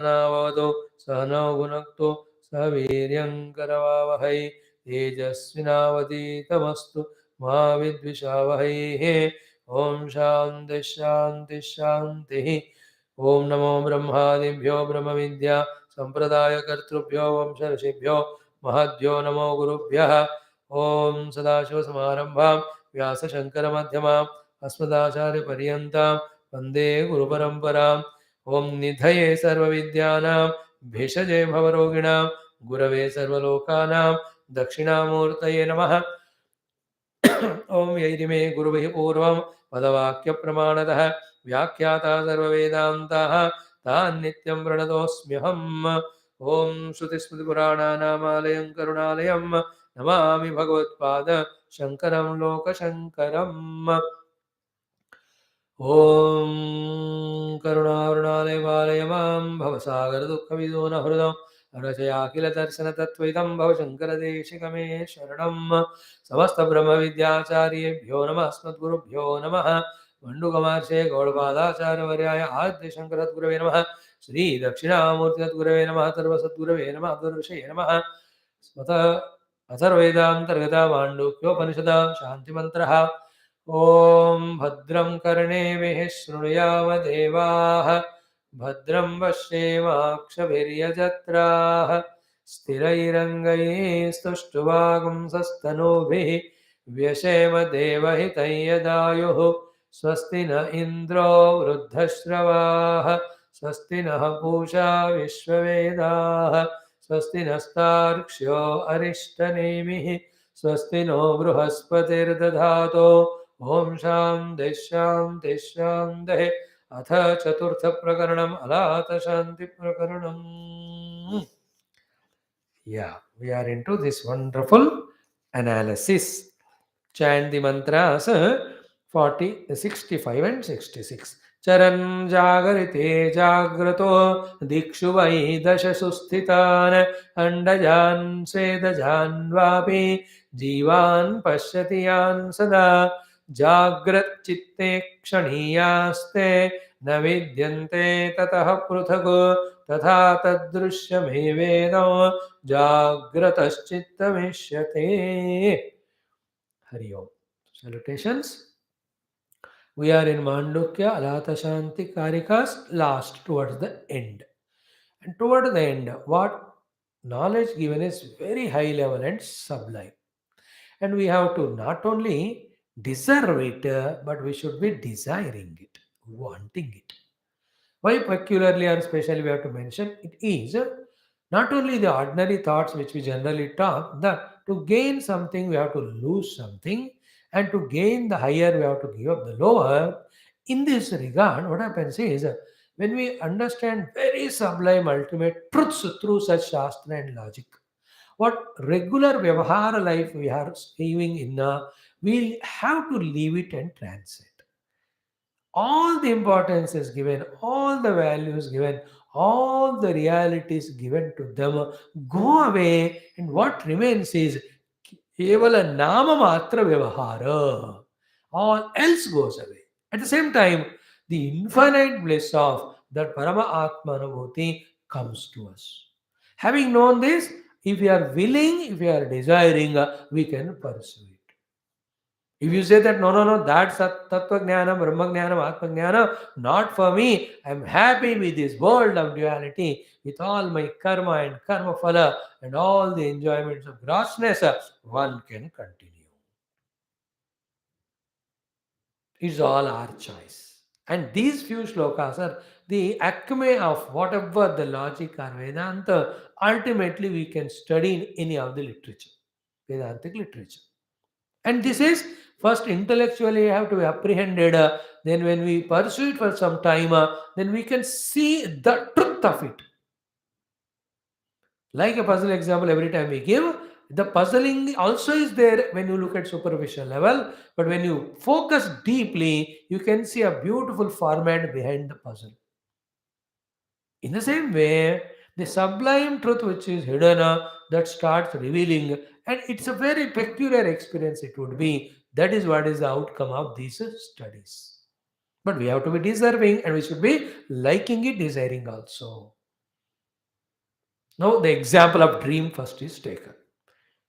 सहनाववतु सहनौ भुनक्तु सह वीर्यं करवावहै तेजस्विनावतीतमस्तु मा विद्विषावहैः ॐ शान्तिः शान्तिः शान्तिः ॐ नमो ब्रह्मादिभ्यो ब्रह्मविद्या सम्प्रदायकर्तृभ्यो वंशऋषिभ्यो महद्भ्यो नमो गुरुभ्यः ॐ सदाशिवसमारम्भां व्यासशङ्करमध्यमाम् अस्मदाचार्यपर्यन्तां वन्दे गुरुपरम्पराम् ॐ निधये सर्वविद्यानां भेषजे भवरोगिणां गुरवे सर्वलोकानां दक्षिणामूर्तये नमः ॐ यैरिमे गुरुभिः पूर्वं पदवाक्यप्रमाणतः व्याख्याता सर्ववेदान्ताः तान् नित्यं प्रणतोऽस्म्यहम् ॐ श्रुतिस्मृतिपुराणानामालयं करुणालयं नमामि भगवत्पाद शङ्करं लोकशङ्करम् ॐ करुणावरुणालय बालय मां भवसागरदुःखविदूनहृदं रचयाखिलदर्शनतत्त्वैतं भवशङ्करदेशिकमे शरणं समस्तब्रह्मविद्याचार्येभ्यो नमः अस्मद्गुरुभ्यो नमः मण्डुकमहर्षे गौडपादाचार्यवर्याय आद्यशङ्करद्गुरवे नमः श्रीदक्षिणामूर्तिसद्गुरवे नमः सर्वसद्गुरवे नमः गुरुऋषये नमः स्वत अथर्ववेदान्तर्गता माण्डुक्योपनिषद शान्तिमन्त्रः ॐ भद्रं कर्णेभिः शृणुयाम देवाः भद्रं पश्येमाक्षभिर्यजत्राः स्थिरैरङ्गैस्तुष्टुवागुंसस्तनूभिः व्यशेम देवहितं यदायुः स्वस्ति न इन्द्रो वृद्धश्रवाः स्वस्ति नः पूषा विश्ववेदाः स्वस्ति नस्तार्क्ष्यो अरिष्टनेमिः स्वस्ति नो बृहस्पतिर्दधातु ॐ शान्तिः शान्तिः शान्तिः अथ चतुर्थप्रकरणम् अलातशान्तिप्रकरणम्. Yeah, we are into this wonderful analysis. Chant the mantras 65 and 66. चरन् जागरिते जाग्रतो दिक्षु वै दशसु स्थितान् अण्डजान् स्वेदजान् वापि जीवान् पश्यति यान् सदा जाग्रच्चित्ते क्षणीयास्ते न विद्यन्ते ततः पृथक् तथा तद्दृश्यमेवेदं जाग्रतश्चित्तमिष्यते. Hari Om. Salutations. We are in Mandukya, Alatha Shanti Karikas, last towards the end. And toward the end, what knowledge given is very high level and sublime. And we have to not only deserve it, but we should be desiring it, wanting it. Why peculiarly or specially we have to mention it is not only the ordinary thoughts which we generally talk, that to gain something we have to lose something, and to gain the higher we have to give up the lower. In this regard, what happens is when we understand very sublime ultimate truths through such Shastra and logic, what regular Vyavahara life we are living in, we have to leave it and transcend. All the importance is given, all the values given, all the realities given to them go away, and what remains is kevala nama matra vyavahara. All else goes away. At the same time, the infinite bliss of that Parama Atma Anubhuti comes to us. Having known this, if we are willing, if we are desiring, we can pursue it. If you say that no, that's Tattva Jnana, Brahma Jnana, Atma Jnana, not for me, I'm happy with this world of duality, with all my karma and karma phala and all the enjoyments of grossness, one can continue. It's all our choice. And these few shlokas are the acme of whatever the logic or Vedanta, ultimately we can study in any of the literature, Vedantic literature. And this is first intellectually have to be apprehended. Then when we pursue it for some time, then we can see the truth of it. Like a puzzle example, every time we give, the puzzling also is there when you look at superficial level. But when you focus deeply, you can see a beautiful format behind the puzzle. In the same way, the sublime truth which is hidden, that starts revealing, and it's a very peculiar experience it would be. That is what is the outcome of these studies. But we have to be deserving, and we should be liking it, desiring also. Now the example of dream first is taken.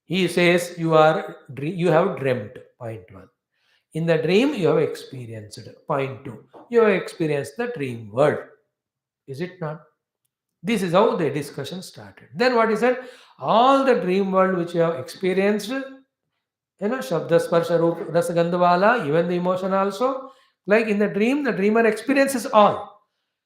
He says you have dreamt. Point one. In the dream you have experienced. Point two. You have experienced the dream world. Is it not? This is how the discussion started. Then what is it? All the dream world which you have experienced, Shabda, Sparsha, Roop, Rasa, Gandhavala, even the emotion also. Like in the dream, the dreamer experiences all.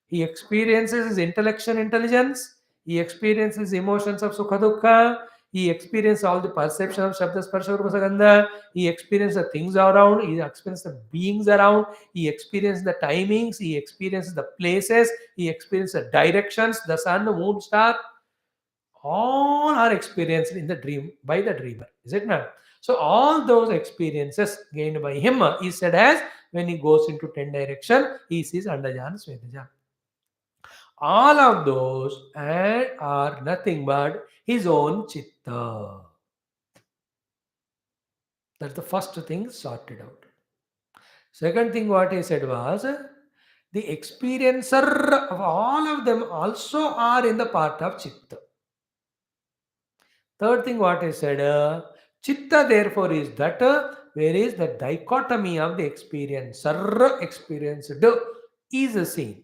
He experiences his intellectual intelligence. He experiences emotions of Sukha Dukkha. He experiences all the perception of Shabda, Sparsha, Rupa, Gandha. He experiences the things around. He experiences the beings around. He experiences the timings. He experiences the places. He experiences the directions, the sun, the moon, star. All are experienced in the dream by the dreamer. Is it not? So all those experiences gained by him is said as when he goes into 10 direction, he sees Andajan, Swetajan. All of those and are nothing but his own chitta. That's the first thing sorted out. Second thing what he said was the experiencer of all of them also are in the part of chitta. Third thing what I said, chitta therefore is that where is the dichotomy of the experiencer, experienced is seen.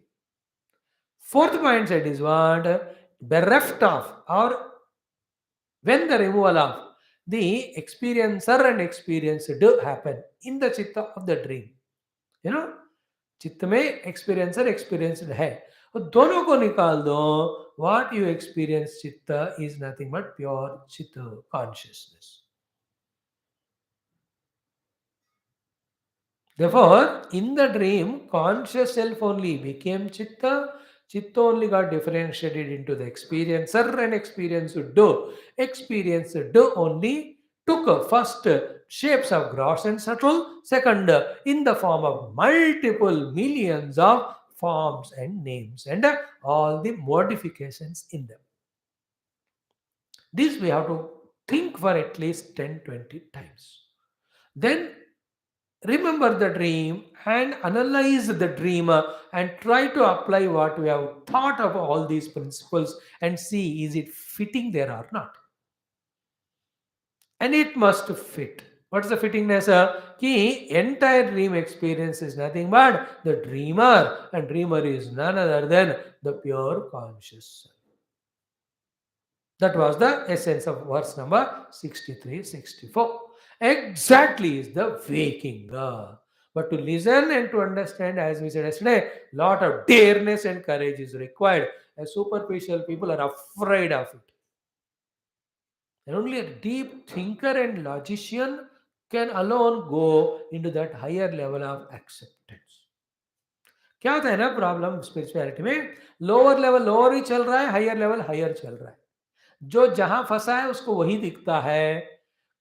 Fourth point said is what? Bereft of or when the removal of the experiencer and experienced happen in the chitta of the dream. You know, चित्त में experiencer experienced है और दोनों को निकाल दो what you experience चित्त is nothing but pure चित्त consciousness. Therefore, in the dream, conscious self only became Chitta. Chitta only got differentiated into the experiencer and experience do. Experience do only took first shapes of gross and subtle, second in the form of multiple millions of forms and names and all the modifications in them. This we have to think for at least 10-20 times. Then remember the dream and analyze the dream and try to apply what we have thought of all these principles and see is it fitting there or not. And it must fit. What is the fittingness? Key entire dream experience is nothing but the dreamer, and dreamer is none other than the pure conscious. That was the essence of verse number 63, 64. Exactly is the waking. But to listen and to understand, as we said yesterday, lot of dareness and courage is required. As superficial people are afraid of it. And only a deep thinker and logician can alone go into that higher level of acceptance. क्या होता है ना problem spirituality में, lower level lower ही चल रहा है, higher level higher चल रहा है. जो जहां फंसा है उसको वही दिखता है.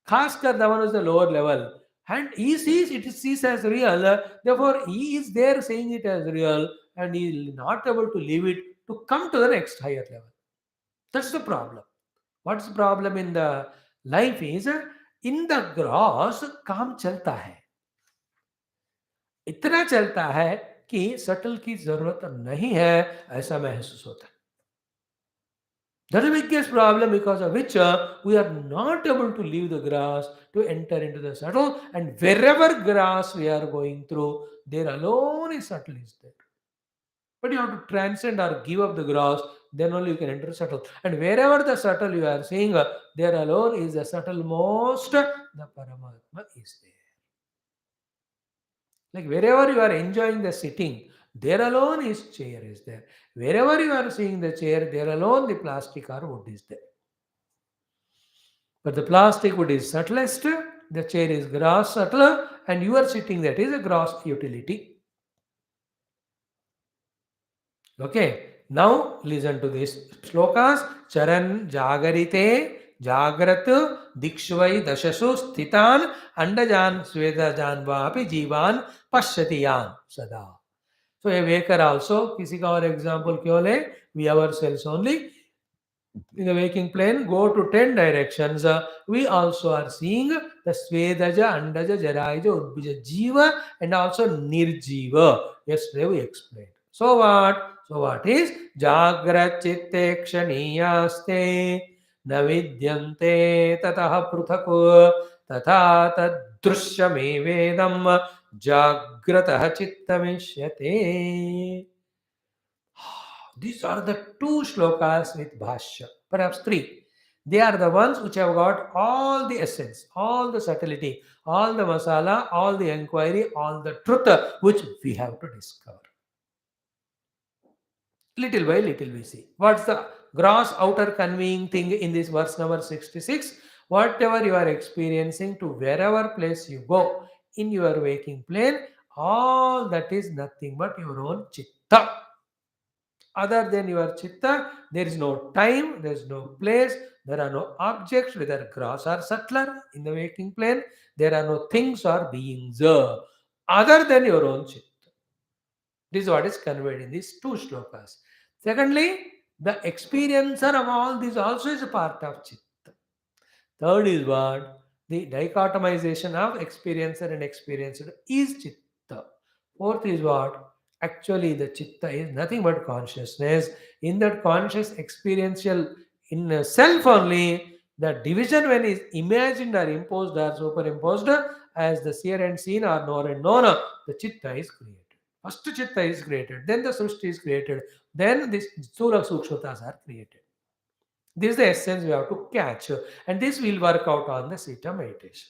खासकर the one is the lower level and he sees it sees as real, therefore he is there saying it as real and he is not able to leave it to come to the next higher level. That's the problem. What's the problem in the life is in the gross काम चलता है, इतना चलता है कि subtle की जरूरत नहीं है ऐसा महसूस होता है. That's the biggest problem because of which we are not able to leave the grass to enter into the subtle, and wherever grass we are going through, there alone is subtle is there. But you have to transcend or give up the grass, then only you can enter subtle. And wherever the subtle you are seeing, there alone is the subtle most, the Paramatma is there. Like wherever you are enjoying the sitting, there alone is chair is there. Wherever you are seeing the chair, there alone the plastic or wood is there. But the plastic wood is subtlest, the chair is gross subtle, and you are sitting that is a gross utility. Okay, now listen to this slokas. Charan jagarite jagrat dikshvai dashasu sthitan andajan svedajan vapi jivan pashyatiyan sada. So a waker also, किसी का और example क्यों ले? We ourselves only. In the waking plane, go to 10 directions. We also are seeing the Svedaja, Andaja, Jaraja, Udbija, Jiva, and also Nirjiva. Yesterday we explained. So what? So what is Jagrat chitte kshaniyaste navidyante tatah pruthaku tatha tadrushyame vedam jagratah chittavishyate. These are the two shlokas with Bhashya, perhaps three. They are the ones which have got all the essence, all the subtlety, all the masala, all the inquiry, all the truth which we have to discover. Little by little we see. What's the gross outer conveying thing in this verse number 66? Whatever you are experiencing to wherever place you go in your waking plane, all that is nothing but your own chitta. Other than your chitta, there is no time, there is no place, there are no objects, whether gross or subtler in the waking plane, there are no things or beings other than your own chitta. This is what is conveyed in these two shlokas. Secondly, the experiencer of all this also is a part of chitta. Third is what? The dichotomization of experiencer and experienced is chitta. Fourth is what? Actually, the chitta is nothing but consciousness. In that conscious experiential in self only, the division when is imagined or imposed or superimposed as the seer and seen or knower and known, the chitta is created. First chitta is created, then the srishti is created, then these Sthula Sukshmatas are created. This is the essence we have to catch, and this will work out on the seat of meditation.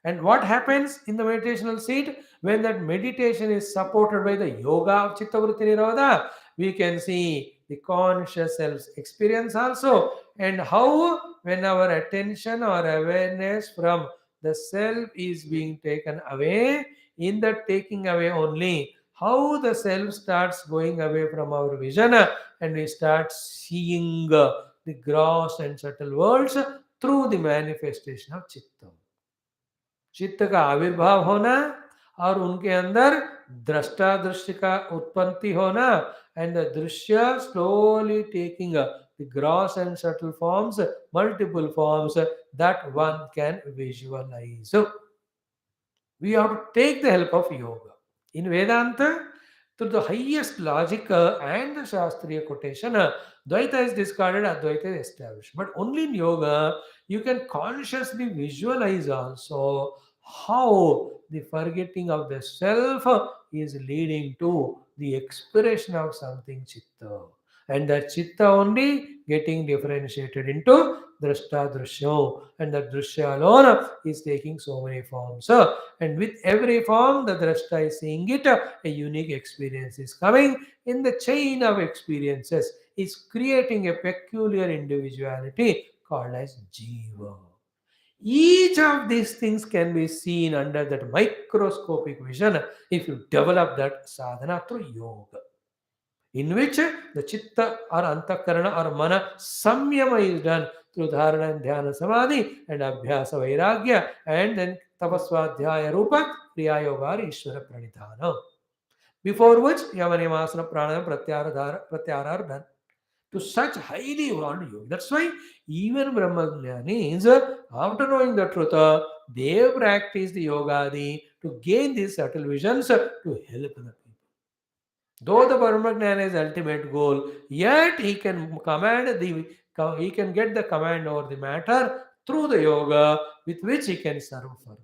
And what happens in the meditational seat when that meditation is supported by the yoga of Chitta Vritti Nirodha? We can see the conscious self's experience also, and how when our attention or awareness from the self is being taken away, in that taking away only, how the self starts going away from our vision and we start seeing the gross and subtle worlds through the manifestation of Chitta. चित्त का आविर्भाव होना और उनके अंदर दृष्टा दृश्य का उत्पत्ति होना and the दृश्य slowly taking the gross and subtle forms, multiple forms that one can visualize. So we have to take the help of yoga. In Vedanta, to the highest logic and the Shastriya quotation, Dvaita is discarded, Advaita is established. But only in yoga, you can consciously visualize also how the forgetting of the self is leading to the expression of something chitta. And that chitta only getting differentiated into drashta drishyo. And the drishya alone is taking so many forms. And with every form, the drashta is seeing it, a unique experience is coming in the chain of experiences, is creating a peculiar individuality called as jiva. Each of these things can be seen under that microscopic vision if you develop that sadhana through yoga, in which the chitta or antakarana or mana samyama is done through dharana and dhyana samadhi and abhyasa vairagya and then tapaswadhyaya rupa kriya yoga or ishvara pranidhana. Before which yamaniyamasana pranayama pratyahara are done to such highly evolved yoga. That's why even Brahmajnanis, after knowing the truth, they practice the yoga to gain these subtle visions to help the people. Though the Brahmajnana is ultimate goal, yet he can get the command over the matter through the yoga with which he can serve further.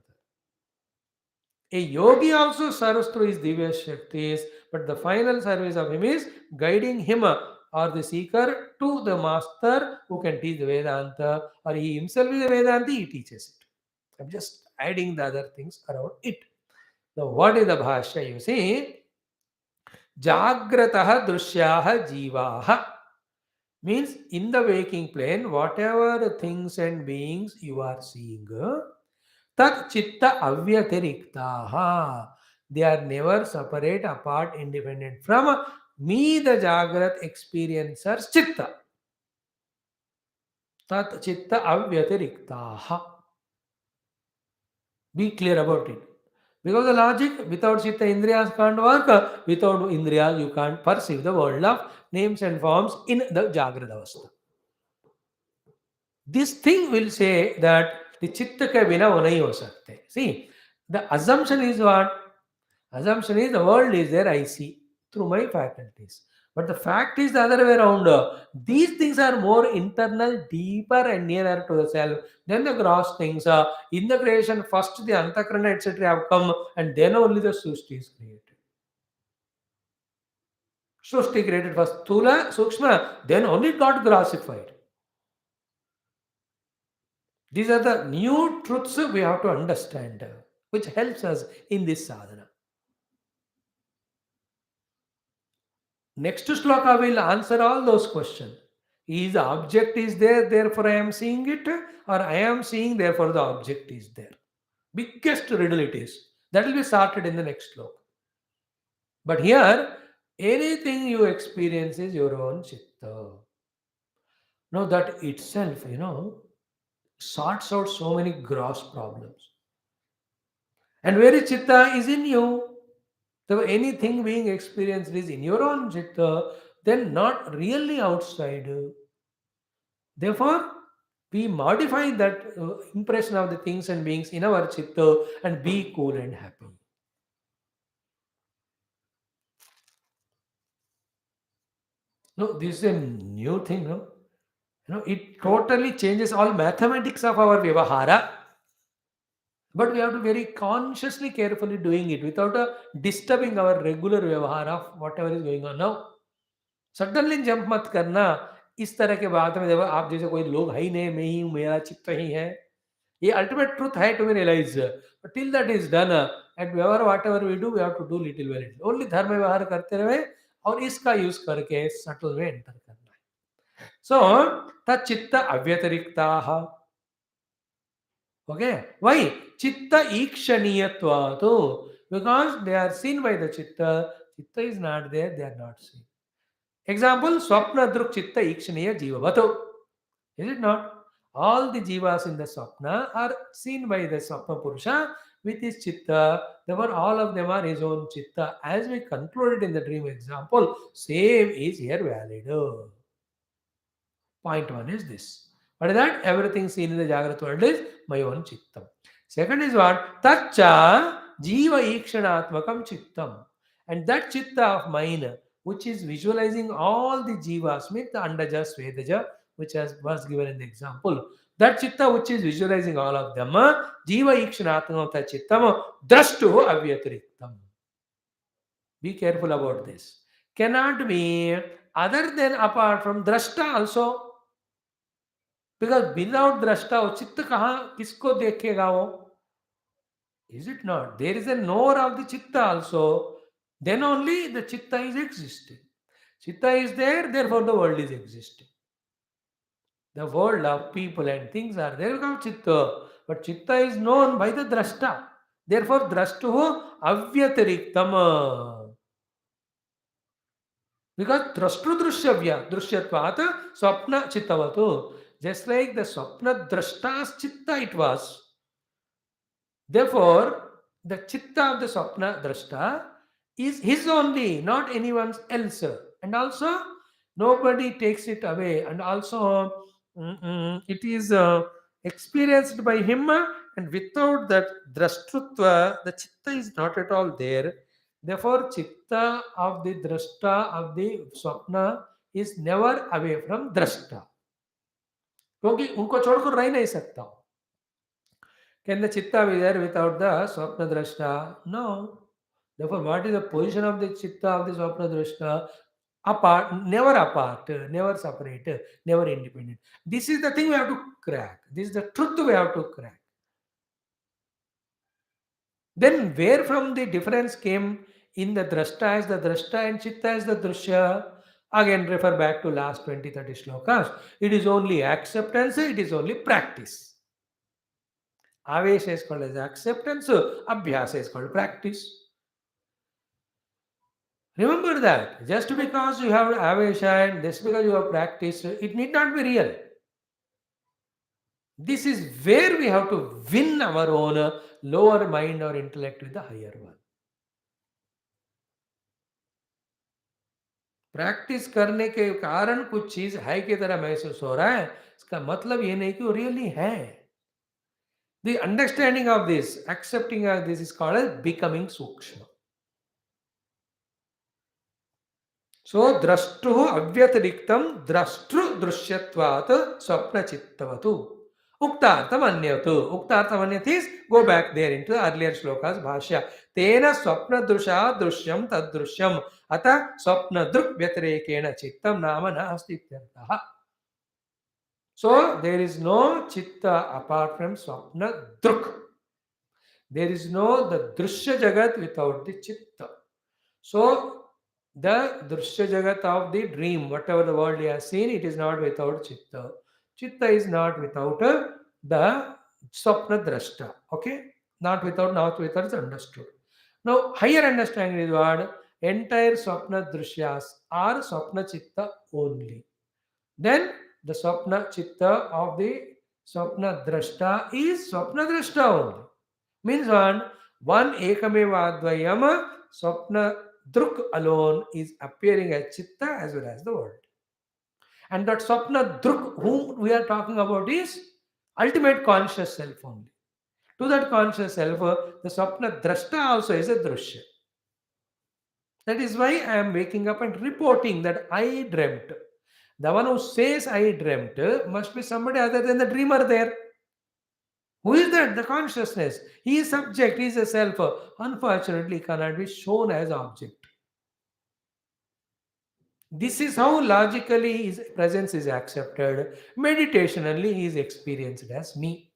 A yogi also serves through his Divya Shaktis, but the final service of him is guiding him or the seeker to the master who can teach the Vedanta, or he himself is a Vedanta, he teaches it. I'm just adding the other things around it. Now, what is the Bhashya? You see, Jagratah Drushyaha Jivaha means in the waking plane, whatever things and beings you are seeing, tat chitta avyatiriktaha. They are never separate, apart, independent from me, the Jagrat experiencer's chitta. Tat chitta avyatiriktaha. Be clear about it. Because the logic, without chitta, indriyas can't work. Without indriyas, you can't perceive the world of names and forms in the Jagrata Avastha. This thing will say that the chitta ke bina wo nahi ho sakte. See, the assumption is what? Assumption is the world is there, I see. through my faculties. But the fact is the other way around. These things are more internal, deeper, and nearer to the self than the gross things. In the creation, first the Antakarana, etc., have come, and then only the Sushti is created. Sushti created first Thula, Sukshma, then only it got grossified. These are the new truths we have to understand, which helps us in this sadhana. Next shloka will answer all those questions. Is the object is there, therefore I am seeing it, or I am seeing, therefore the object is there. Biggest riddle it is. That will be sorted in the next shloka. But here, anything you experience is your own chitta. Now that itself, sorts out so many gross problems. And where is chitta is in you. So anything being experienced is in your own chitta, then not really outside. Therefore, we modify that impression of the things and beings in our chitta and be cool and happy. No, this is a new thing, no? It totally changes all mathematics of our vyavahara. But we have to very consciously, carefully doing it without disturbing our regular vyavahara of whatever is going on now. Suddenly jump मत करना इस तरह के बात में जब आप जैसे कोई लोग है ही नहीं मैं ही हूँ मेरा चित्त ही है ये अल्टीमेट ट्रूथ है to be realize till that is done at wherever whatever we do we have to do little well only धर्म व्यवहार करते रहे और इसका यूज करके सटल में एंटर करना है सो तच्चित्त अव्यतिरिक्ता ओके वही चित्त ईक्षणीयत्वात् because they are seen by the chitta is not there they are not seen Example, Swapna Druk Chitta Ikshaniya Jiva Bhato. Is it not? All the jivas in the Swapna are seen by the Swapna Purusha with his Chitta. Therefore, all of them are his own Chitta. As we concluded in the dream example, same is here valid. Point one is this. What is that? Everything seen in the Jagrata world is my own Chittam. Second is what? Tacha Jiva Ikshanatmakam Chittam. And that Chitta of mine, which is visualizing all the Jivas, means the Andaja, Svedaja, which was given in the example. That Chitta which is visualizing all of them, Jiva Ikshanatmakam Chittam, Drashtu Avyatariktam. Be careful about this. Cannot be other than apart from Drashta also. Because without drashta वो चित्त कहाँ किसको देखेगा वो? Is it not? There is a knower of the chitta also. Then only the chitta is existing. Chitta is there, therefore the world is existing. The world of people and things are there because chitta. But chitta is known by the drashta. Therefore drashtuhu avyatariktama. Because drashtu drishyavya, drishyatvat swapna chittavatu. Just like the swapna drashta's chitta it was. Therefore, the chitta of the swapna drashta is his only, not anyone else. And also, nobody takes it away. And also, it is experienced by him. And without that drashtrutva, the chitta is not at all there. Therefore, chitta of the drashta of the swapna is never away from drashta. क्योंकि उनको छोड़कर रह नहीं सकता हूं Can the chitta be there without the swapna drashta? No. Therefore, what is the position of the chitta of the swapna drashta? Apart, never separate, never independent. This is the thing we have to crack. This is the truth we have to crack. Then, where from the difference came in the drashta as the drashta and chitta as the drashya? Again, refer back to last 20-30 shlokas. It is only acceptance, it is only practice. Avesha is called as acceptance, Abhyasa is called practice. Remember that. Just because you have Avesha and just because you have practice, it need not be real. This is where we have to win our own lower mind or intellect with the higher one. Practice करने के कारण कुछ चीज है की तरह महसूस हो रहा है इसका मतलब ये नहीं कि वो रियली है The understanding of this, accepting of this is called as becoming sukshma. So drashtu avyatadiktam drashtru drishyatvat swapna chittavatu. Uktartham anyatu. Uktartham anyat is go back there into the earlier shlokas bhashya. Tena swapna drusha drishyam tad drishyam. Ata swapna druk vyatirekena chittam nama nasti ityartha. So there is no chitta apart from swapna druk. There is no the drishya jagat without the chitta. So the drishya jagat of the dream, whatever the world he has seen, it is not without chitta. Chitta is not without the swapna drashta. Okay? Not without is understood. Now, higher understanding is what? Entire swapna drishyas are swapna chitta only. Then the swapna chitta of the swapna drashta is swapna drashta only. Means one ekameva advayam swapna druk alone is appearing as chitta as well as the world. And that swapna druk whom we are talking about is ultimate conscious self only. To that conscious self, the swapna drashta also is a drishya. That is why I am waking up and reporting that I dreamt. The one who says I dreamt must be somebody other than the dreamer there. Who is that? The consciousness. He is subject, he is a self. Unfortunately, cannot be shown as object. This is how logically his presence is accepted. Meditationally, he is experienced as me.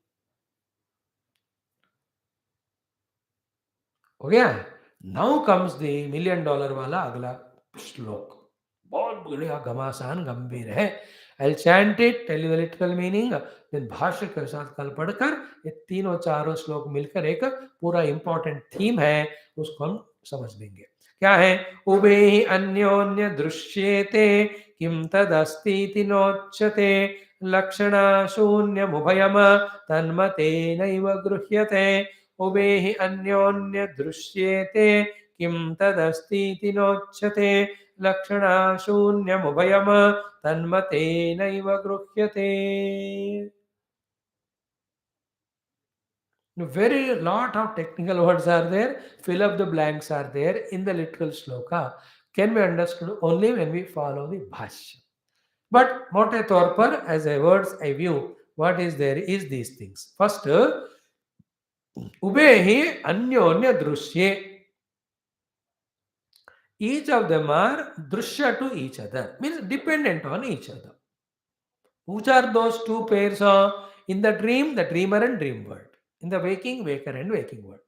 Okay? Now comes the $1,000,000 wala agla shlok. बहुत बढ़िया घमासान गंभीर है. I'll chant it, tell you the literal meaning, then भाष्य के साथ कल पढ़कर ये तीनों चारों श्लोक मिलकर एक पूरा इंपॉर्टेंट थीम है, उसको हम समझ लेंगे. क्या है? उभे ही अन्योन्य दृश्येते किम तदस्तीति नोच्यते लक्षणा शून्यमुभयम तन्मते नैव गृह्यते. उभे ही अन्योन्य दृश्येते किम तदस्तीति नोच्यते लक्षणा शून्यमुभयम तन्मते नैव गृह्यते. Very lot of technical words are there, fill up the blanks are there in the literal shloka, can be understood only when we follow the bhashya. But mote taur par, as a words I view, what is there is these things. First, ubehi anyonya drushye. Each of them are drushya to each other, means dependent on each other. Which are those two pairs? In the dream, the dreamer and dream world. In the waking, waker and waking world.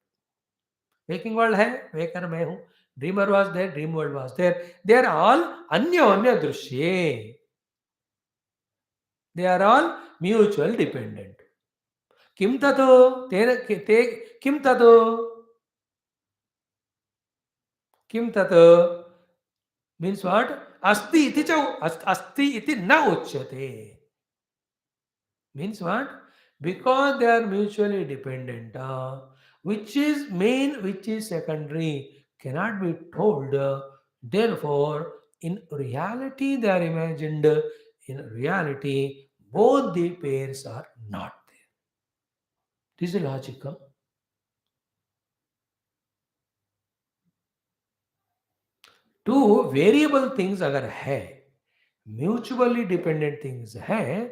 Waking world hai, waker मैं हूँ. Dreamer was there, dream world was there. They are all अन्योन्य दृश्ये. They are all mutual dependent. किम ततो ते किम ततो किम ततो means what? अस्ति इति च अस्ति इति न उच्यते. Means what? Because they are mutually dependent, which is main, which is secondary, cannot be told. Therefore, in reality, they are imagined. In reality, both the pairs are not there. This is logical. Two variable things अगर है, mutually dependent things है,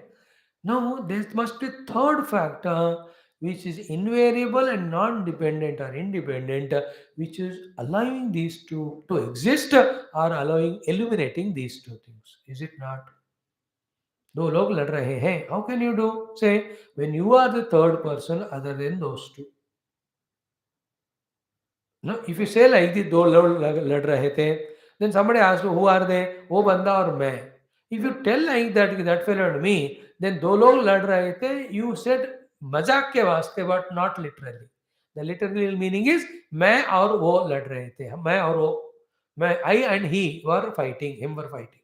now there must be third factor which is invariable and non-dependent or independent, which is allowing these two to exist or allowing eliminating these two things. Is it not? दो लोग लड़ रहे हैं. How can you do? Say when you are the third person other than those two. No, if you say like this, दो लोग लड़ रहे थे, then somebody asks you who are they? वो बंदा और मैं. If you tell like that fellow and me, then दो लोग लड़ रहे थे, you said मजाक के वास्ते, but not literally. The literal meaning is मैं और वो लड़ रहे थे. मैं और वो, I and he were fighting, him were fighting.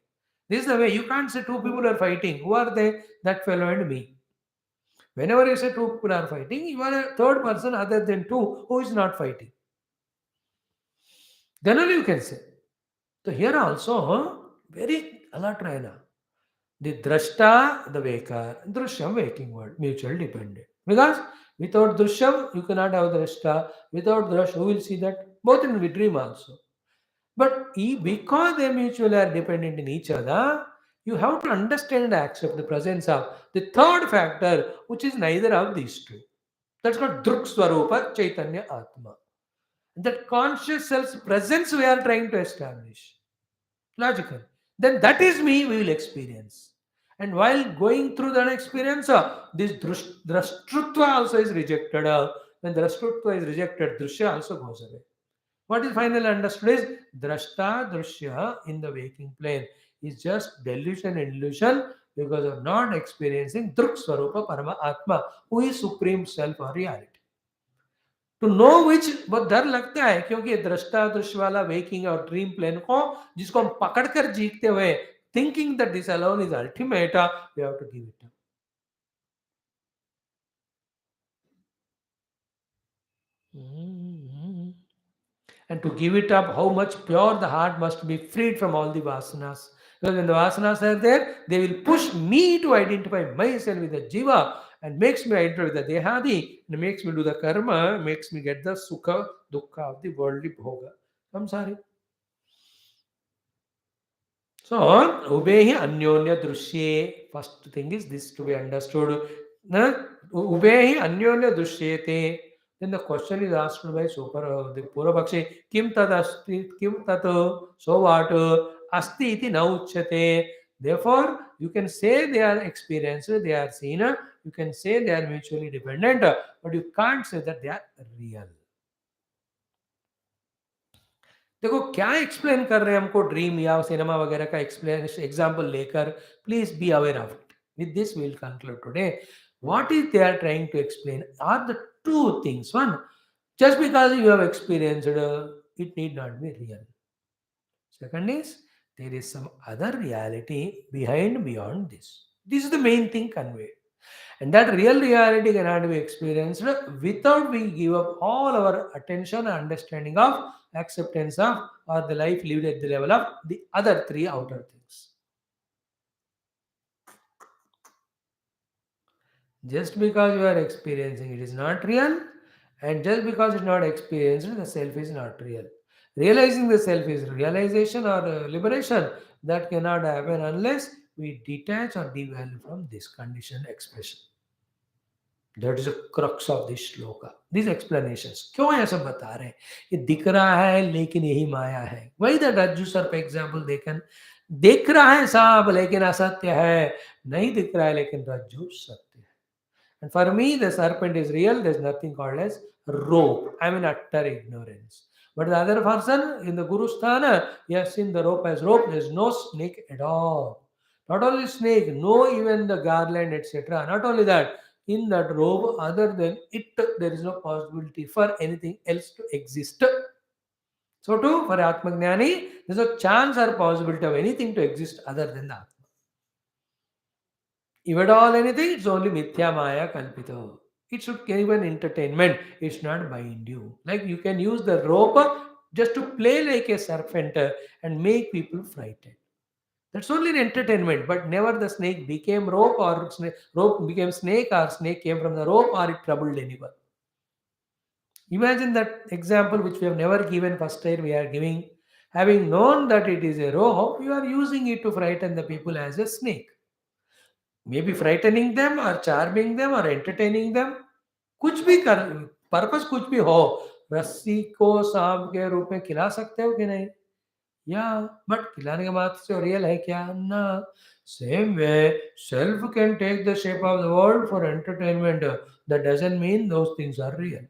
This is the way. You can't say two people are fighting. Who are they? That fellow and me. Whenever you say two people are fighting, you are a third person other than two who is not fighting. Then only you can say. So here also, very alert रहना. The drashta, the waker, drishyam, waking world, mutual dependent. Because without drishyam, you cannot have drashta. Without drash, who will see that? Both in the dream also. But because they mutually are dependent in each other, you have to understand and accept the presence of the third factor, which is neither of these two. That's called Druk Swarupa Chaitanya Atma. That conscious self's presence we are trying to establish. Logical. Then that is me we will experience. And while going through that experience, this drashtrutva also is rejected. When drashtrutva is rejected, drishya also goes away. What is finally understood is drashta drishya in the waking plane is just delusion and illusion because of not experiencing druk swarupa parama atma, who is supreme self or reality. To know which बहुत डर लगता है क्योंकि दृष्टा दृश्य वाला waking और dream plane को जिसको हम पकड़कर जीतते हुए thinking that this alone is ultimate we have to give it up and to give it up how much pure the heart must be freed from all the vasanas because when the vasanas are there they will push me to identify myself with the jiva and makes me identify with the dehadi and makes me do the karma makes me get the sukha dukkha of the worldly bhoga. I'm sorry. So, ubehi anyonya drushe. First thing is this to be understood. Na? Ubehi anyonya drishyete. Then the question is asked by the Purabhakshi, Kim tad asti, Kim tato, so what? Asti iti na uchyate. Therefore, you can say they are experienced, they are seen, you can say they are mutually dependent, but you can't say that they are real. देखो क्या explain कर रहे हैं हमको dream या cinema वगैरह का explain example लेकर please be aware of it with this will conclude today what is they are trying to explain are the two things one just because you have experienced it need not be real. Second is there is some other reality behind beyond this is the main thing conveyed. And that real reality cannot be experienced without we give up all our attention and understanding of acceptance of or the life lived at the level of the other three outer things. Just because you are experiencing it is not real, and just because it's not experienced, the self is not real. Realizing the self is realization or liberation that cannot happen unless we detach or devalue from this conditioned expression. That is a crux of this shloka this explanations क्यों ऐसा बता रहे हैं ये दिख रहा है लेकिन यही माया है वही द रज्जु सर्प एग्जाम्पल देखन दिख रहा है सांप लेकिन असत्य है नहीं दिख रहा है लेकिन रज्जु सत्य है and for me the serpent is real there's nothing called as rope I'm in utter ignorance but the other person in the guru sthana he has seen the rope as rope there's no snake at all not only snake no even the garland etc not only that in that robe other than it there is no possibility for anything else to exist so too for atmagnani there's a chance or possibility of anything to exist other than the atma if at all anything it's only mithya maya kalpito it should give an entertainment it's not bind you like you can use the rope just to play like a serpent and make people frightened. That's only an entertainment, but never the snake became rope or rope became snake or snake came from the rope or it troubled anyone. Imagine that example which we have never given first time we are giving. Having known that it is a rope, you are using it to frighten the people as a snake. Maybe frightening them or charming them or entertaining them. कुछ भी कर purpose कुछ भी हो रस्सी को सांप के रूप में खिला सकते हो कि नहीं yeah, but खिलाने के बाद से रियल है क्या ना same way self can take the shape of the world for entertainment that doesn't mean those things are real.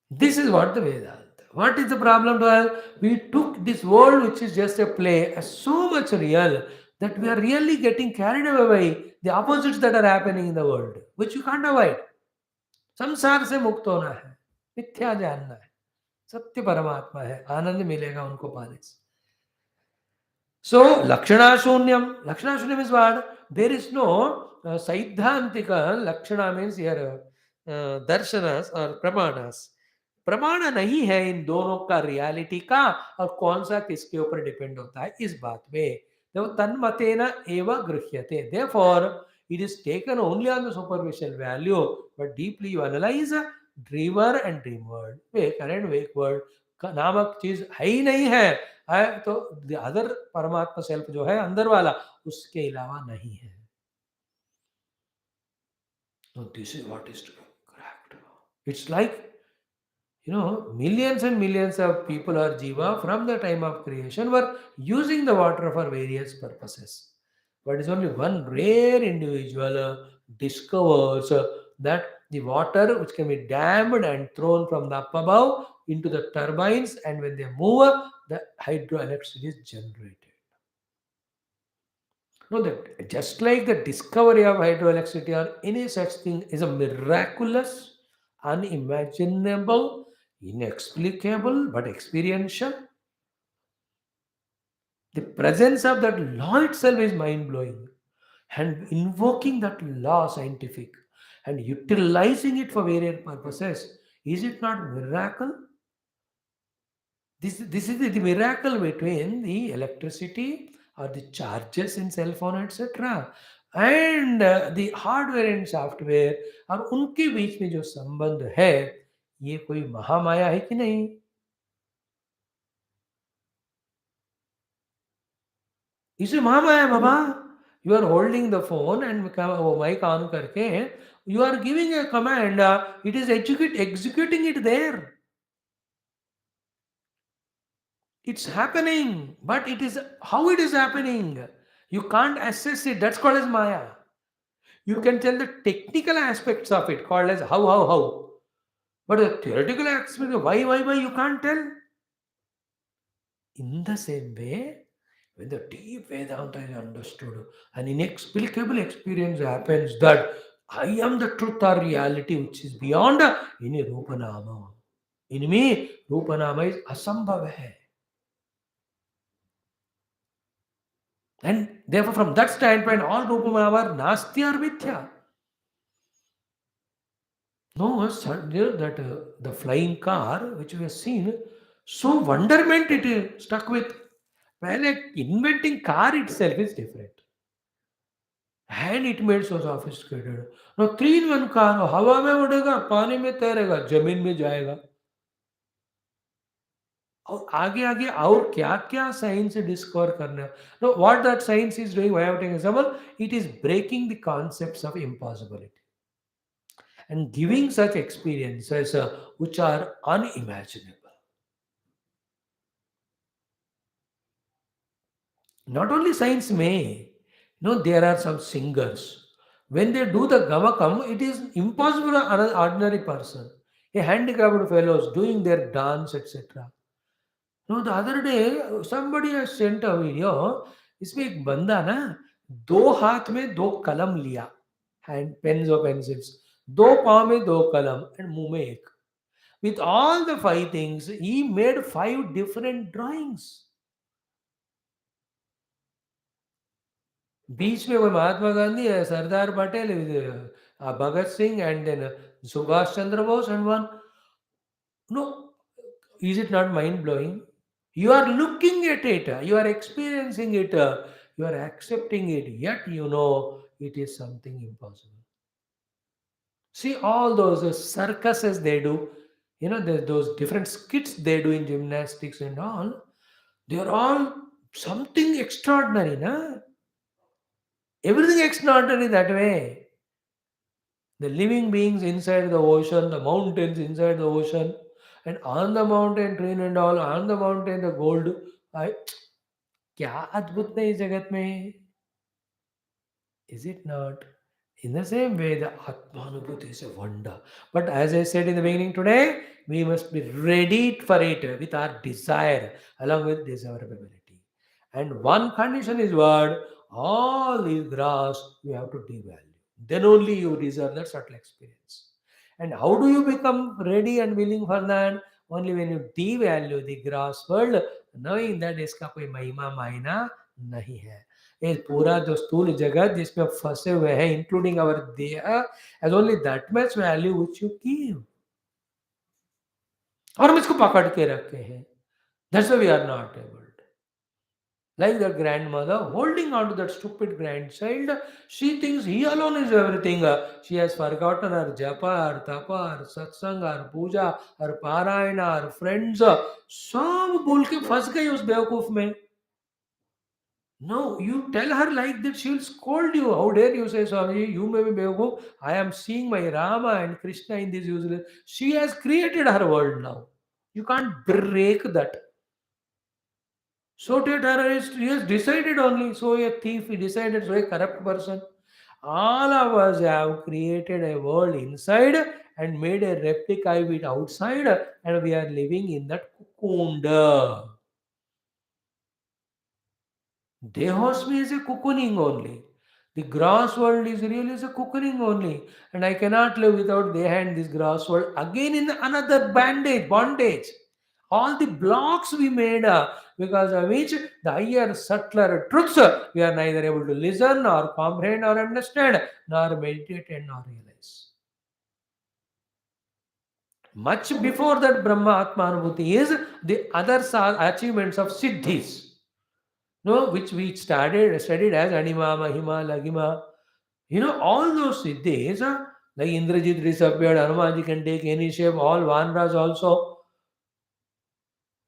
This is what the Vedanta. What is the problem to us? We took this world which is just a play as so much real that we are really getting carried away by the opposites that are happening in the world which you can't avoid. संसार से मुक्त होना है मिथ्या जानना है सत्य परमात्मा है आनंद मिलेगा उनको पाने से so lakshana shunyam is what there is no saidhantika lakshana means here darshanas or pramanas प्रमाण नहीं है इन दोनों का रियलिटी का और कौन सा किसके ऊपर डिपेंड होता है इस बात में तो तन्मतेन एव गृह्यते therefore It is taken only on the superficial value, but deeply you analyze dreamer and dreamward, waker and wakeward, नामक चीज है ही नहीं है तो अदर परमात्मा सेल्फ जो है अंदर वाला उसके अलावा नहीं है. So this is what is to be cracked. It's like, millions and millions of people or jiva from the time of creation were using the water for various purposes. But it's only one rare individual discovers that the water which can be dammed and thrown from the up above into the turbines, and when they move, the hydroelectricity is generated. No, that just like the discovery of hydroelectricity or any such thing is a miraculous, unimaginable, inexplicable, but experiential. The presence of that law itself is mind blowing. And invoking that law scientific and utilizing it for various purposes, is it not miracle? This is the miracle between the electricity or the charges in cell phone etc. and the hardware and software और उनके बीच में जो संबंध है ये कोई महामाया है कि नहीं. इसे महामाया है बाबा. You are holding the phone and वो mic on करके you are giving a command, it is executing it there. It's happening, but it is how it is happening. You can't assess it. That's called as Maya. You can tell the technical aspects of it, called as how. But the theoretical aspect of why, you can't tell. In the same way, when the deep Vedanta is understood, an inexplicable experience happens that I am the truth or reality which is beyond any Rupanama. In me, Rupanama is asambhav hai. And therefore, from that standpoint, all Rupamaya are Nasti or Mithya. No, that the flying car which we have seen, so wonderment it stuck with. Well, like inventing car itself is different. And it made so sophisticated. Now, 3-in-1 car, हवा में उड़ेगा, पानी में तैरेगा, जमीन में जाएगा. और आगे आगे और क्या क्या साइंस डिस्कवर करना है. Know what that science is doing, why I take example, it is breaking the concepts of impossibility and giving such experiences which are unimaginable. Not only science may, there are some singers. When they do the gamakam, it is impossible for an ordinary person. A handicapped fellows doing their dance, etc. No, the other day somebody has sent a video. इसमें एक बंदा ना 2 हाथ में 2 कलम लिया, hand pens और pencils, 2 पाँव में 2 कलम एंड मुंह में एक. With all the 5 things, he made 5 different drawings. बीच में कोई महात्मा गांधी है, Sardar Patel, Bhagat Singh, and then Subhash Chandra Bose, and one. No, is it not mind blowing? You are looking at it, you are experiencing it, you are accepting it, yet you know it is something impossible. See all those circuses they do, those different skits they do in gymnastics and all, they are all something extraordinary, na? Everything extraordinary that way. The living beings inside the ocean, the mountains inside the ocean, and on the mountain train and all, on the mountain the gold. I, क्या अद्भुत नहीं जगत में. Is it not? In the same way, the Atmanubhuti is a wonder. But as I said in the beginning today, we must be ready for it with our desire along with desirability. And one condition is what? All these grass you have to devalue. Then only you deserve that subtle experience. And how do you become ready and willing for that? Only when you devalue the grass world, knowing that इसका कोई महिमा मायना नहीं है. ये पूरा जो स्थूल जगत जिसमें आप फंसे हुए हैं, इंक्लूडिंग आवर देह, has only that much value which you give. और हम इसको पकड़ के रखे हैं. That's why we are not able. Like the grandmother holding on to that stupid grandchild, she thinks he alone is everything. She has forgotten her japa, her tapa, her satsang, her puja, her parayana, her friends. सब भूल के फंस गई उस बेवकूफ में. No, you tell her like that, she will scold you. How dare you say, Swami, you may be Beogo. I am seeing my Rama and Krishna in this useless. She has created her world now. You can't break that. So to a terrorist, he has decided only. So a thief, he decided, so a corrupt person. All of us have created a world inside and made a replica of it outside, and we are living in that cocoon. Dehosmi is a cocooning only. The gross world is really is a cocooning only. And I cannot live without Deha and this gross world. Again in another bondage. All the blocks we made because of which the higher, subtler truths we are neither able to listen nor comprehend or understand, nor meditate and nor realize. Much before that Brahma Atma Anubhuti is the other achievements of Siddhis. No, which we studied as Anima, Mahima, Lagima. All those siddhis, like Indrajit disappeared, Hanumanji can take any shape, all Vanras also.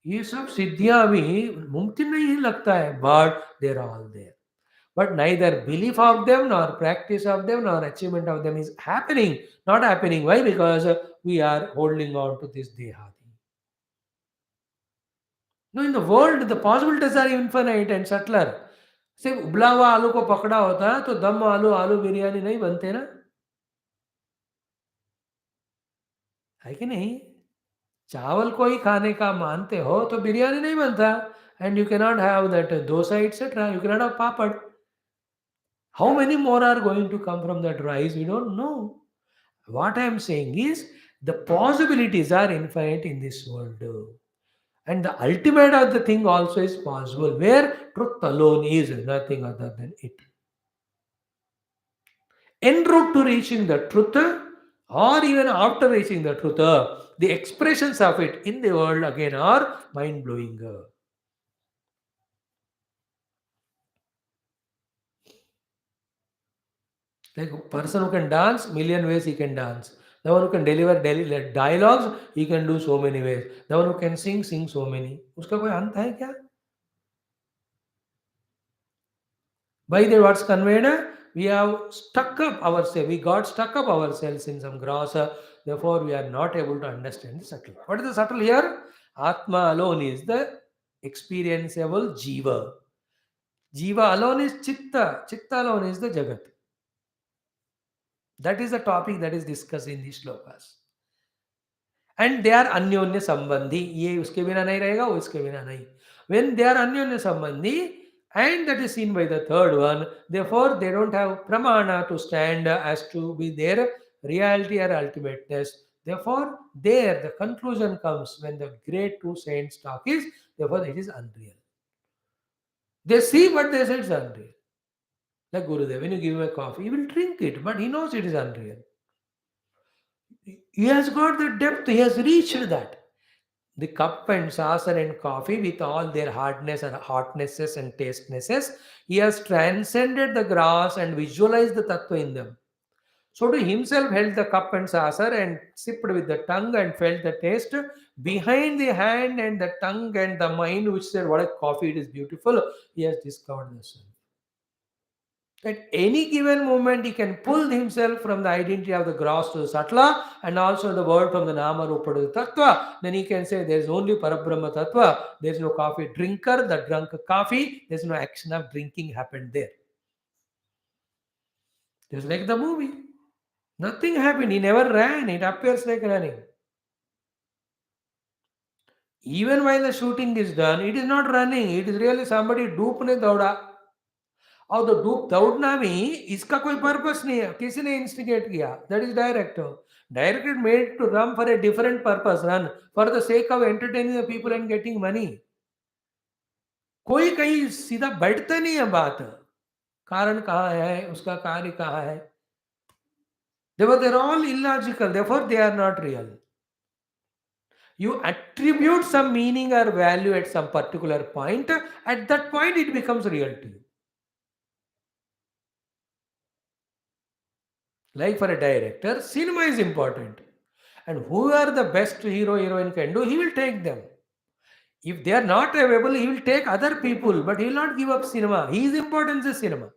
ये सब सिद्धियां भी मुमकिन नहीं लगता है, but they are all there. But neither belief of them nor practice of them nor achievement of them is happening. Not happening. Why? Because we are holding on to this dehati. No, in the world, the possibilities are infinite and subtler. सिर्फ उबला हुआ आलू को पकड़ा होता है तो दम आलू आलू बिरयानी नहीं बनते ना, है कि नहीं? चावल को ही खाने का मानते हो तो बिरयानी नहीं बनता. And you cannot have that dosa etcetera, you cannot have papad. How many more are going to come from that rice, we don't know. What I am saying is the possibilities are infinite in this world. And the ultimate of the thing also is possible, where truth alone is nothing other than it. En route to reaching the truth, or even after reaching the truth, the expressions of it in the world again are mind blowing. Like a person who can dance, million ways he can dance. The one who can deliver dialogues, he can do so many ways. The one who can sing so many. उसका कोई अंत है क्या? By the what's conveyed, we have stuck up ourselves. We got stuck up ourselves in some gross. Therefore, we are not able to understand the subtle. What is the subtle here? Atma alone is the experienceable jiva. Jiva alone is chitta. Chitta alone is the jagat. That is the topic that is discussed in these shlokas. And they are अन्योन्य संबंधी. ये उसके बिना नहीं रहेगा, वो इसके बिना नहीं. When they are अन्योन्य संबंधी, and that is seen by the third one, therefore they don't have pramana to stand as to be their reality or ultimateness. Therefore, there the conclusion comes when the great two saints talk is, therefore it is unreal. They see, but they say it's unreal. Like Gurudev, when you give him a coffee, he will drink it, but he knows it is unreal. He has got the depth, he has reached that. The cup and saucer and coffee with all their hardness and hotnesses and tastenesses, he has transcended the grass and visualized the tattva in them. So to himself held the cup and saucer and sipped with the tongue and felt the taste. Behind the hand and the tongue and the mind which said, what a coffee, it is beautiful, he has discovered the self. At any given moment, he can pull himself from the identity of the gross to the Satla and also the word from the Nama Rupa to the Tattva. Then he can say there is only Parabrahma Tattva. There is no coffee drinker that drank coffee. There is no action of drinking happened there. Just like the movie. Nothing happened. He never ran. It appears like running. Even while the shooting is done, it is not running. It is really somebody डूप ने दौड़ा. और तो डूब दौड़ना भी इसका कोई purpose नहीं है, किसी ने इंस्टिगेट किया. That is directed made to run for a different purpose, run for the sake of entertaining the people and getting money. कोई कहीं सीधा बैठते नहीं है बात. कारण कहाँ है, उसका कार्य कहाँ है. They are all illogical, therefore they are not real. You attribute some meaning or value at some particular point. At that point, it becomes real to you. Like for a director, cinema is important. And who are the best hero, heroine can do, he will take them. If they are not available, he will take other people, but he will not give up cinema. His importance is cinema.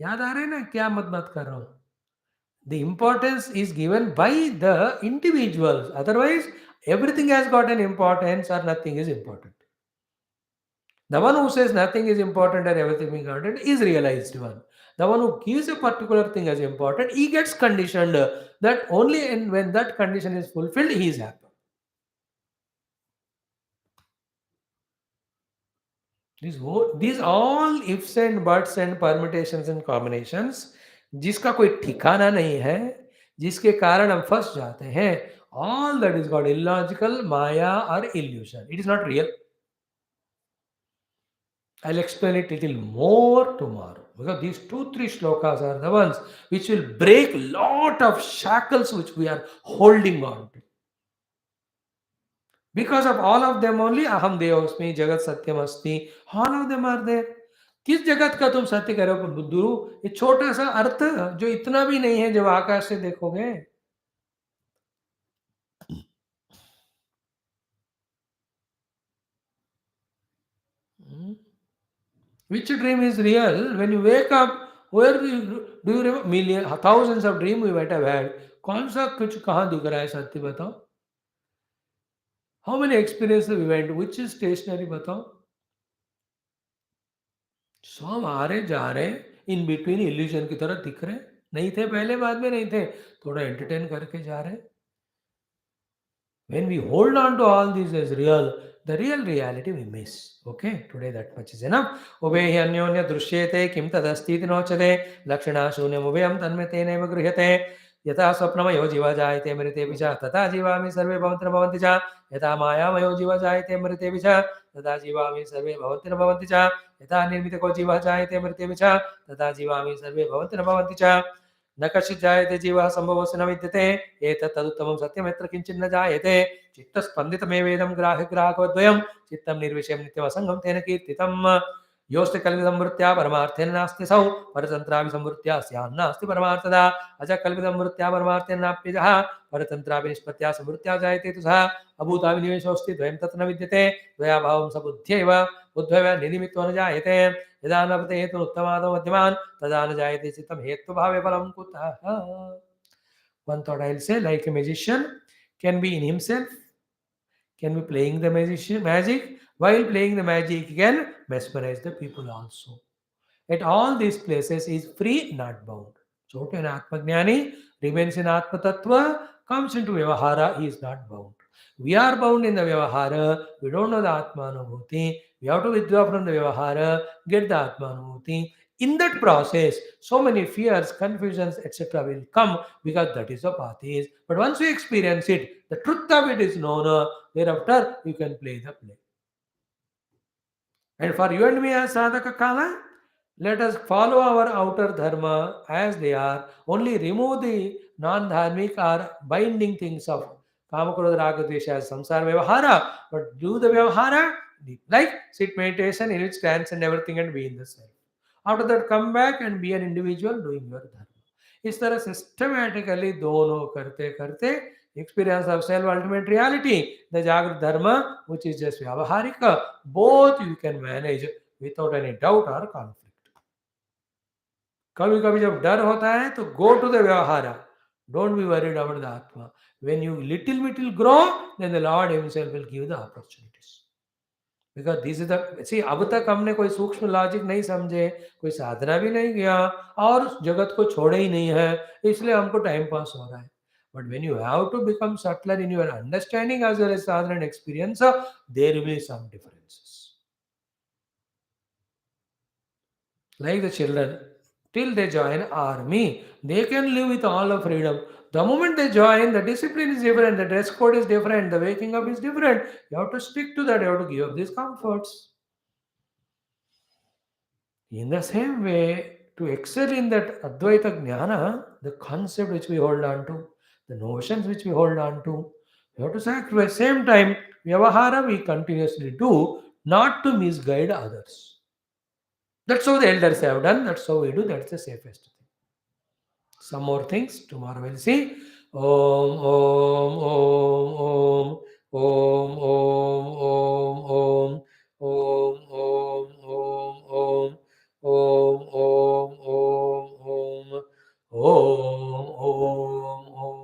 याद आ रहा है ना क्या मत बात कर रहा हूँ. The importance is given by the individuals. Otherwise, everything has got an importance or nothing is important. The one who says nothing is important and everything is important is realized one. The one who gives a particular thing as important, he gets conditioned that only when that condition is fulfilled, he is happy. These all ifs and buts and permutations and combinations, जिसका कोई ठिकाना नहीं है, जिसके कारण हम फंस जाते हैं, all that is called illogical, maya or illusion. It is not real. I'll explain it little more tomorrow because these 2 3 shlokas are the ones which will break lot of shackles which we are holding on to. Because of all of them only aham devasmi, jagat satyam asti, all of them are there. किस जगत का तुम सत्य करो बुद्धू, ये छोटा सा अर्थ जो इतना भी नहीं है जब आकाश से देखोगे. Hmm? Which dream is real? When you wake up, where do you remember? Million, thousands of dreams we might have had. कौन सा कुछ कहाँ दिख रहा है सत्य बताओ? How many experiences we went? Which is stationary बताओ? सब आ रहे जा रहे, इन बिटवीन इल्यूजन की तरह दिख रहे, नहीं थे पहले, बाद में नहीं थे, थोड़ा एंटरटेन करके जा रहे. When we hold on to all these as real, the real reality we miss. Okay, today that much is enough. Ubehi anyonya drishyete kim tadasti iti nochate lakshana shunyam ubeyam tanme teneva gryhyate yata swapnamayo jiva jayate mrite vicha tata jivami sarve bhavanti bhavanti cha yata mayamayo jiva jayate mrite vicha tata jivami sarve bhavanti cha yata nirmitako jiva jayate mrite vicha tata jivami sarve bhavanti cha न कश्चित् जायते जीवः सम्भवस्य न विद्यते एतत् तदुत्तमं सत्यमेत्र किञ्चिन्न जायते चित्तस्पन्दितमेवेदं ग्राहकवद्वयं चित्तं निर्विषयं नित्यमसङ्गं तेन कीर्तितम् योऽस्ति कल्पितमृत्या परमार्थेन नास्ति सौ परतन्त्रापि संवृत्त्या स्यान्नास्ति परमार्थदा अज कल्पितमृत्या परमार्थेन नाप्यजः परतन्त्रापि निष्पत्त्या संवृत्त्या जायते तु सः अभूताविनिवेशोऽस्ति द्वयं तत्र न विद्यते द्वयाभावं स बुद्ध्यैव बुद्ध्यैव निनिमित्तो न जायते यदा लभते हेतुरुत्तमादो मध्यमान् तदा न जायते चित्तं हेत्वभावे फलं कुतः. One thought I'll say, like a magician can be in himself, can be playing the magician magic, while playing the magic he can mesmerize the people also. At all these places he is free, not bound. So to an Atmajnani remains in Atma Tattva, comes into Vyavahara, he is not bound. We are bound in the Vyavahara, we don't know the Atma Anubhuti, we have to withdraw from the Vyavahara, get the Atma Anubhuti. In that process, so many fears, confusions, etc. will come because that is the path is. But once you experience it, the truth of it is known, thereafter you can play the play. And for you and me as sadhaka kala, let us follow our outer dharma as they are. Only remove the non-dharmic or binding things of kamakrodha raga dvesha as samsara vyavahara. But do the vyavahara like sit meditation in which stands and everything and be in the self. After that, come back and be an individual doing your dharma. इस तरह systematically दोनों करते करते experience of self ultimate reality, the Jagrut Dharma, which is just Vyavaharika, both you can manage without any doubt or conflict. कभी कभी जब डर होता है तो go to the Vyavahara. Don't be worried about the Atma. When you little grow, then the Lord Himself will give the opportunities. Because this is the sea अब तक हमने कोई सूक्ष्म लॉजिक नहीं समझे, कोई साधना भी नहीं किया और जगत को छोड़े ही नहीं है, इसलिए हमको टाइम पास हो रहा है. But when you have to become subtler in your understanding as well as sadhana and experience, there will be some differences. Like the children, till they join army, they can live with all of freedom. The moment they join, the discipline is different, the dress code is different, the waking up is different. You have to stick to that, you have to give up these comforts. In the same way, to excel in that Advaita Jnana, the concept which we hold on to, the notions which we hold on to, You have to sacrifice. Same time, Vyavahara we continuously do not to misguide others. That's how the elders have done. That's how we do. That's the safest thing. Some more things tomorrow we'll see. Om Om Om Om Om Om Om Om Om Om Om Om Om Om Om Om.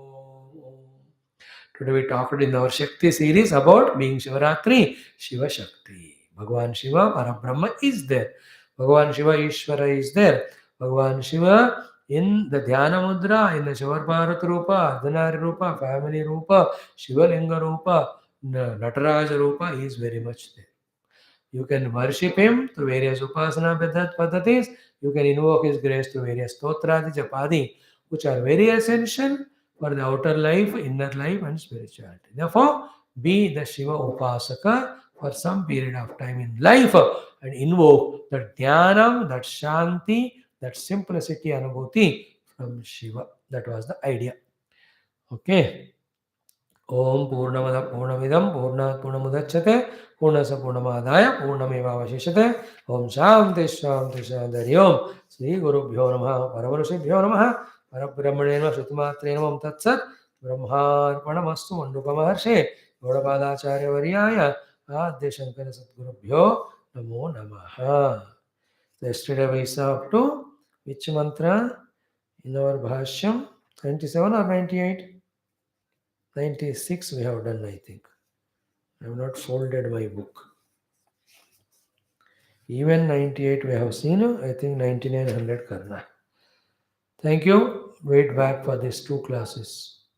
Today we talked in our Shakti series about being Shivaratri, Shiva Shakti. Bhagavan Shiva, Parabrahma is there. Bhagavan Shiva, Ishvara is there. Bhagavan Shiva in the Dhyana Mudra, in the Shivarparat Rupa, Ardhanari Rupa, Family Rupa, Shivalinga Rupa, Nataraja Rupa, he is very much there. You can worship him through various upasana paddhatis. You can invoke his grace through various stotradi, japadi, which are very essential for the outer life, inner life, and spirituality. Therefore, be the Shiva Upasaka for some period of time in life and invoke that Dhyanam, that Shanti, that simplicity Anubhuti from Shiva. That was the idea. Okay. ओम पूर्णमद पूर्णमिदं पूर्णात् पूर्णमुदच्यते पूर्णस्य पूर्णमादाय पूर्णमेवावशिष्यते ओम शांति शांति शांति हरि ओम श्री गुरुभ्यो नमः परमऋषिभ्यो नमः परब्रह्मणे नमः श्रुतिमात्रे नमः तत्सत् ब्रह्मार्पणमस्तु मण्डूकमहर्षे गौडपादाचार्यवर्याय आद्य शंकर सद्गुरुभ्यो नमो नमः. Yesterday we saw up to which mantra in our bhashyam? 97 or 98? 96 we have done, I think. I have not folded my book. Even 98 we have seen, I think 99 100 karna. Thank you. Wait back for these two classes.